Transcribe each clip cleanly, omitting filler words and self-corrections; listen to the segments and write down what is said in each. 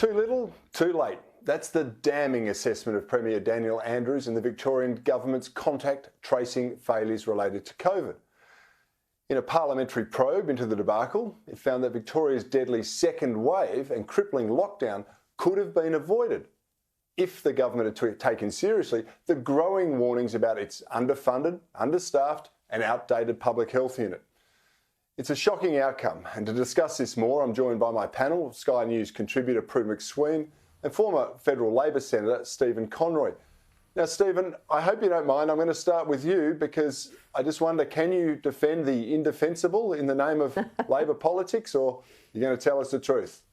Too little, too late. That's the damning assessment of Premier Daniel Andrews and the Victorian government's contact tracing failures related to COVID. In a parliamentary probe into the debacle, it found that Victoria's deadly second wave and crippling lockdown could have been avoided if the government had taken seriously the growing warnings about its underfunded, understaffed and outdated public health unit. It's a shocking outcome, and to discuss this more, I'm joined by my panel, Sky News contributor Prue MacSween and former federal Labor Senator Stephen Conroy. Now, Stephen, I hope you don't mind. I'm going to start with you because I just wonder, can you defend the indefensible in the name of Labor politics, or you're going to tell us the truth?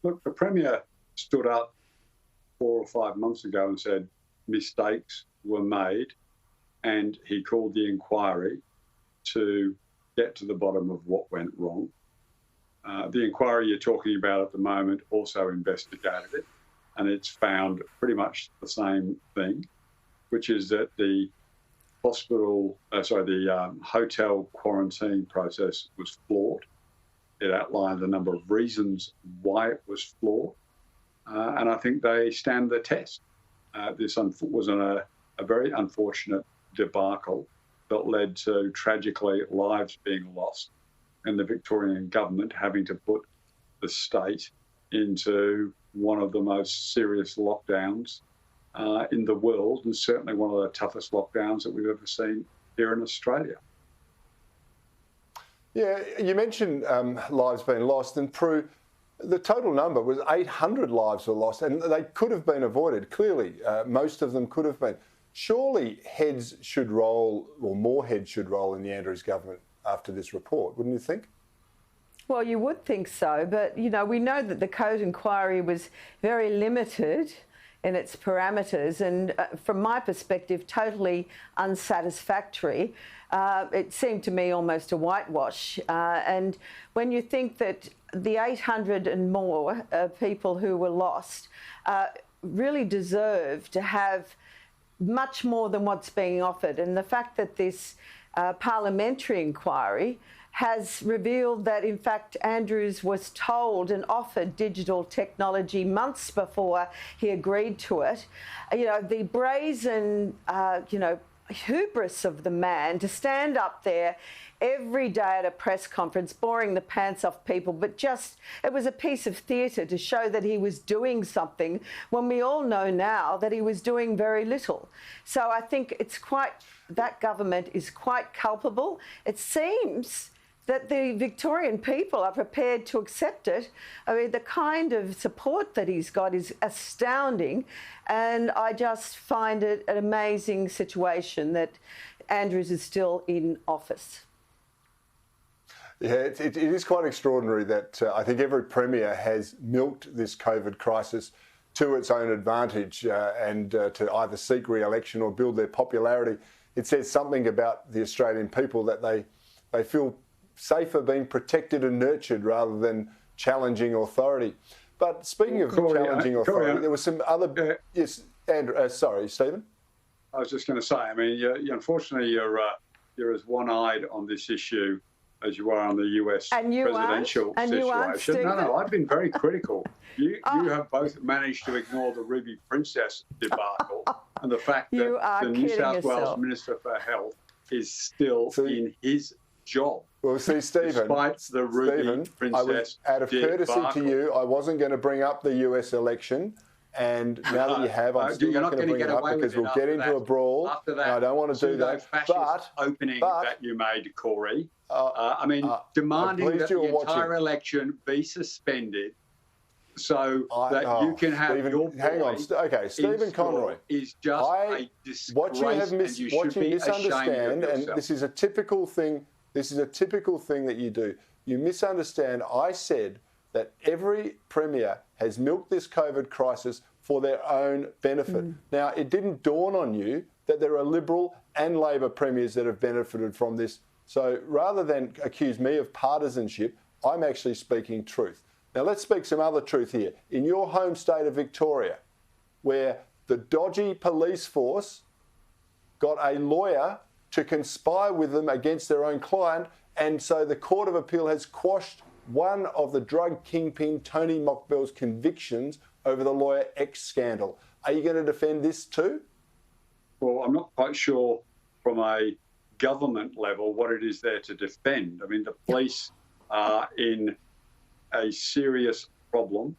Look, the Premier stood up 4 or 5 months ago and said mistakes were made, and he called the inquiry to get to the bottom of what went wrong. The inquiry you're talking about at the moment also investigated it, and it's found pretty much the same thing, which is that the hotel quarantine process was flawed. It outlined a number of reasons why it was flawed, and I think they stand the test. This was a very unfortunate debacle that led to, tragically, lives being lost and the Victorian government having to put the state into one of the most serious lockdowns in the world, and certainly one of the toughest lockdowns that we've ever seen here in Australia. Yeah, you mentioned lives being lost, and Prue, the total number was 800 lives were lost, and they could have been avoided. Clearly, most of them could have been. Surely heads should roll, or more heads should roll in the Andrews government after this report, wouldn't you think? Well, you would think so, but, you know, we know that the Code inquiry was very limited in its parameters and, from my perspective, totally unsatisfactory. It seemed to me almost a whitewash. And when you think that the 800 and more people who were lost really deserve to have much more than what's being offered, and the fact that this parliamentary inquiry has revealed that, in fact, Andrews was told and offered digital technology months before he agreed to it. You know, the brazen, hubris of the man to stand up there every day at a press conference, boring the pants off people, but just, it was a piece of theatre to show that he was doing something when we all know now that he was doing very little. So I think that government is quite culpable. It seems that the Victorian people are prepared to accept it. I mean, the kind of support that he's got is astounding, and I just find it an amazing situation that Andrews is still in office. Yeah, it is quite extraordinary that I think every Premier has milked this COVID crisis to its own advantage and to either seek re-election or build their popularity. It says something about the Australian people that they feel safer being protected and nurtured rather than challenging authority. But speaking of challenging authority, there was some other... yes, Andrew, sorry, Stephen? I was just going to say, I mean, unfortunately, you're as one-eyed on this issue as you are on the US presidential situation. No, I've been very critical. You have both managed to ignore the Ruby Princess debacle and the fact that the New South Wales Minister for Health is still in his job. Well, see, Stephen, despite the Ruby Princess out of courtity to you, I wasn't going to bring up the US election. And now that you have, I'm still not going to bring it up because we'll get into a brawl. And I don't want to do that. But opening that you made, Cory, I mean, demanding that the entire election be suspended so that you can have Stephen, your hang on. Okay, Stephen Conroy is just a disgrace. What you misunderstand, and this is a typical thing. This is a typical thing that you do. You misunderstand. I said that every Premier has milked this COVID crisis for their own benefit. Now, it didn't dawn on you that there are Liberal and Labor Premiers that have benefited from this. So rather than accuse me of partisanship, I'm actually speaking truth. Now, let's speak some other truth here. In your home state of Victoria, where the dodgy police force got a lawyer to conspire with them against their own client, and so the Court of Appeal has quashed one of the drug kingpin Tony Mockbell's convictions over the Lawyer X scandal. Are you going to defend this too? Well, I'm not quite sure from a government level what it is there to defend. I mean, the police are in a serious problem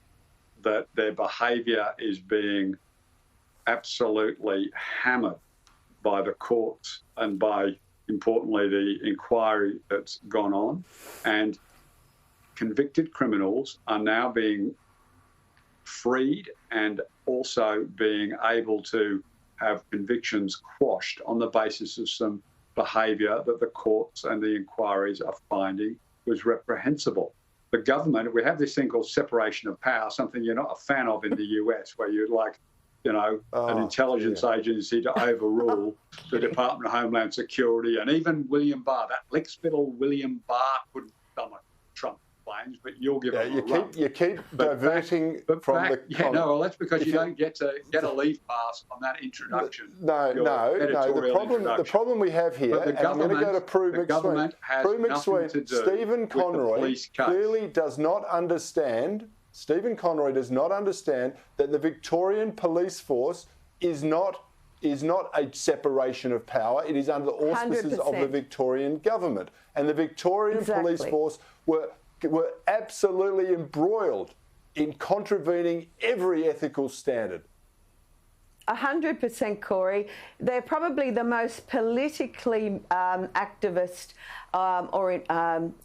that their behaviour is being absolutely hammered by the courts and by, importantly, the inquiry that's gone on. And convicted criminals are now being freed and also being able to have convictions quashed on the basis of some behaviour that the courts and the inquiries are finding was reprehensible. The government, we have this thing called separation of power, something you're not a fan of in the US, where you'd like, you know, an intelligence agency to overrule the Department of Homeland Security. And even William Barr, that lickspittle William Barr couldn't stomach Trump claims, but you'll give him a run. You keep diverting from the Yeah, no, well, that's because you don't get a leave pass on that introduction. No. The problem we have here, and I'm going to go to Prue MacSween. Prue MacSween, Stephen Conroy clearly does not understand. Stephen Conroy does not understand that the Victorian police force is not a separation of power. It is under the auspices 100%. Of the Victorian government. And the Victorian police force were absolutely embroiled in contravening every ethical standard. 100%, Cory. They're probably the most politically activist or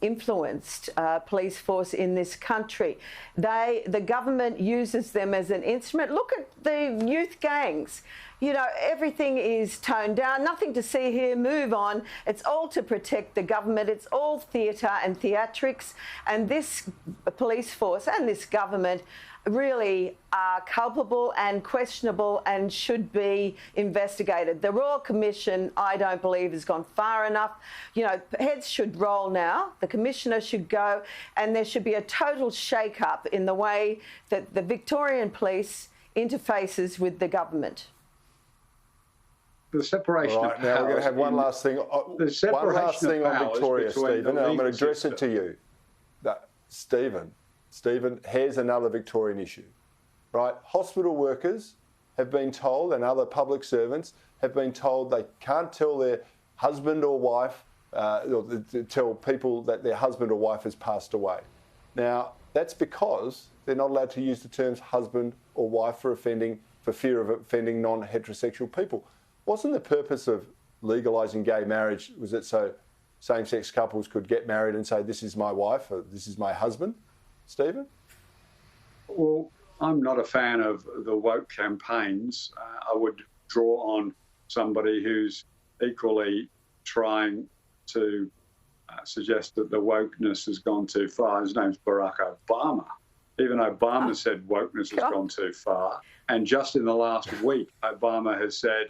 influenced police force in this country. The government uses them as an instrument. Look at the youth gangs. You know, everything is toned down, nothing to see here, move on. It's all to protect the government. It's all theatre and theatrics. And this police force and this government really are culpable and questionable and should be investigated. The Royal Commission, I don't believe, has gone far enough. You know, heads should roll now. The Commissioner should go, and there should be a total shake-up in the way that the Victorian police interfaces with the government. The separation of powers. Now we're going to have one last thing. On Victoria, Stephen, and I'm going to address it to you. Stephen, here's another Victorian issue, right? Hospital workers have been told, and other public servants have been told they can't tell their husband or wife, or tell people that their husband or wife has passed away. Now, that's because they're not allowed to use the terms husband or wife for fear of offending non-heterosexual people. Wasn't the purpose of legalising gay marriage, was it so same-sex couples could get married and say, this is my wife or this is my husband? Stephen? Well, I'm not a fan of the woke campaigns. I would draw on somebody who's equally trying to suggest that the wokeness has gone too far. His name's Barack Obama. Even Obama said wokeness has gone too far. And just in the last week, Obama has said,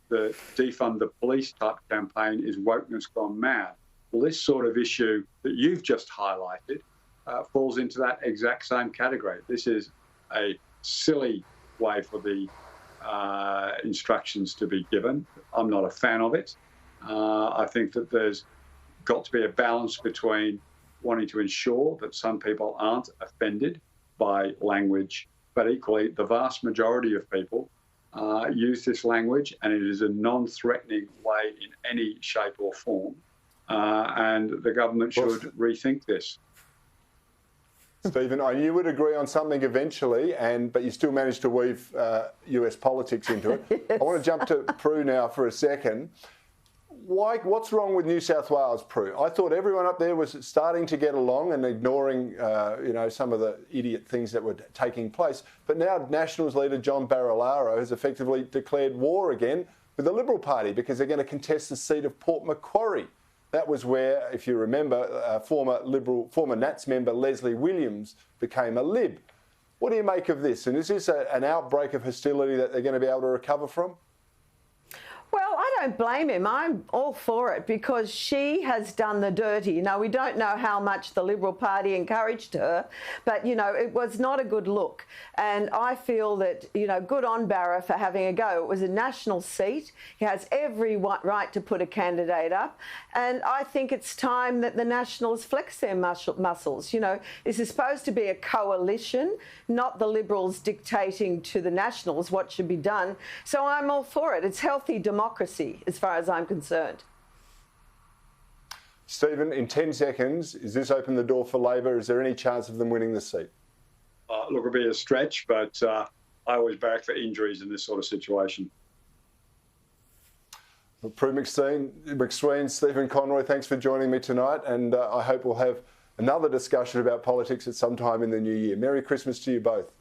the defund the police type campaign is wokeness gone mad. Well, this sort of issue that you've just highlighted falls into that exact same category. This is a silly way for the instructions to be given. I'm not a fan of it. I think that there's got to be a balance between wanting to ensure that some people aren't offended by language, but equally the vast majority of people use this language, and it is a non-threatening way in any shape or form. And the government should rethink this. Stephen, you would agree on something eventually, but you still managed to weave US politics into it. Yes. I want to jump to Prue now for a second. What's wrong with New South Wales, Prue? I thought everyone up there was starting to get along and ignoring, some of the idiot things that were taking place. But now Nationals leader John Barilaro has effectively declared war again with the Liberal Party because they're going to contest the seat of Port Macquarie. That was where, if you remember, former Nats member Leslie Williams became a Lib. What do you make of this? And is this an outbreak of hostility that they're going to be able to recover from? Well, I don't blame him. I'm all for it because she has done the dirty. Now, we don't know how much the Liberal Party encouraged her, but, you know, it was not a good look. And I feel that, you know, good on Barra for having a go. It was a national seat. He has every right to put a candidate up. And I think it's time that the Nationals flex their muscles. You know, this is supposed to be a coalition, not the Liberals dictating to the Nationals what should be done. So I'm all for it. It's healthy democracy as far as I'm concerned. Stephen, in 10 seconds, is this open the door for Labor? Is there any chance of them winning the seat? Look, it'll be a stretch, but I always back for injuries in this sort of situation. Prue MacSween, Stephen Conroy, thanks for joining me tonight, and I hope we'll have another discussion about politics at some time in the new year. Merry Christmas to you both.